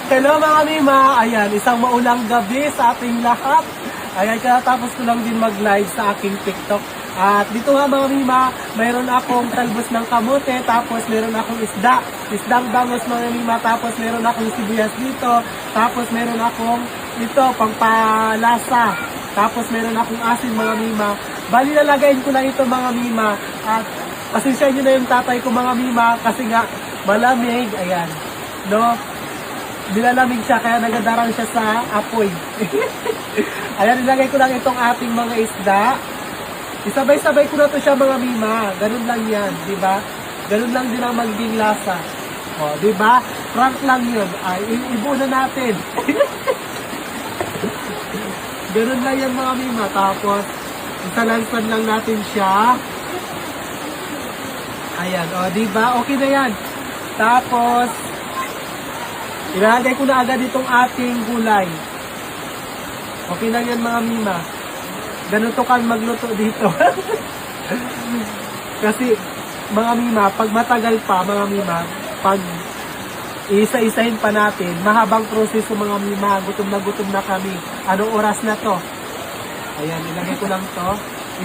Hello mga Mima! Ayan, isang maulang gabi sa ating lahat. Ayan, katapos ko lang din mag-live sa aking TikTok. At dito nga mga Mima, mayroon akong talbos ng kamote, tapos mayroon akong isda. Isdang bangos mga Mima, tapos mayroon akong sibuyas dito. Tapos mayroon akong ito, pampalasa. Tapos mayroon akong asin mga Mima. Bali lalagayin ko lang ito mga Mima. At pasensya nyo na yung tatay ko mga Mima, kasi nga malamig. Ayan, no? Nilalamig siya kaya nagadarang siya sa apoy. Ayan, ilagay ko lang itong ating mga isda. Isabay-sabay ko na to siya mga Mima. Ganun lang yan, di ba? Ganun lang din ang magiging lasa. O, di ba? Prank lang yun. Ay, ibu na natin. Ganun lang yan mga Mima. Tapos, isalansan lang natin siya. Ayan, o, di ba? Okay na yan. Tapos, ilagay ko na agad itong ating gulay. Okay na yan mga Mima. Ganito kan magluto dito. Kasi mga Mima, pag matagal pa mga Mima, pag isa-isahin pa natin, mahabang proseso mga Mima, gutom na kami. Anong oras na to? Ayan, ilagay ko lang to.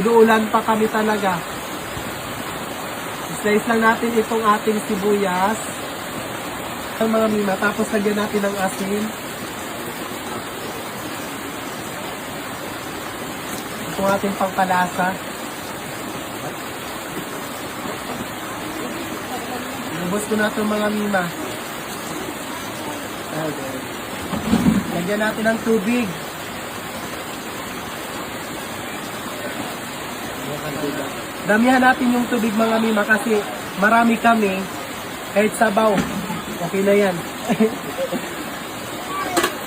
Inuulan pa kami talaga. Slice lang natin itong ating sibuyas. Mga Mima, tapos lagyan natin ng asin. Itong ating pangkalasa. Lubos ko na ito mga Mima. Okay. Lagyan natin ng tubig. Damihan natin yung tubig mga Mima kasi marami kami kahit sabaw. Okay na yan.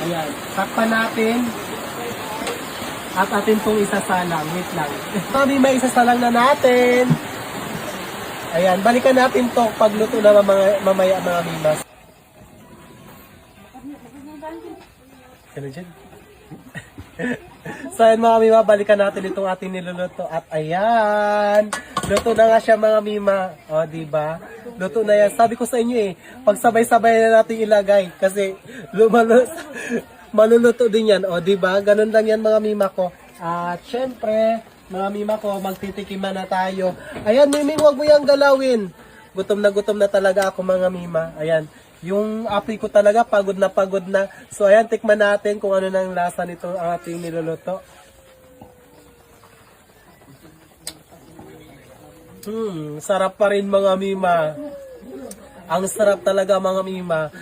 Ayan. Takpan natin. At atin pong isasalang. Wait lang. Mami, may isasalang na natin. Ayan. Balikan natin to pagluto na mamaya mga Mimas. Ano dyan? So ayan mga Mima, balikan natin itong ating niluluto. At ayan. Luto na nga siya mga Mima. O, diba? Luto na yan. Sabi ko sa inyo pag sabay-sabay na natin ilagay. Kasi maluluto din yan. O, diba? Ganun lang yan mga Mima ko. At syempre, mga Mima ko, magtitikiman na tayo. Ayan, Miming, huwag mo yung galawin. Gutom na talaga ako mga Mima. Ayan. Yung apoy ko talaga, pagod na. So, ayan, tikman natin kung ano nang lasa nito ang ating niluluto. Sarap pa rin mga Mima. Ang sarap talaga mga Mima.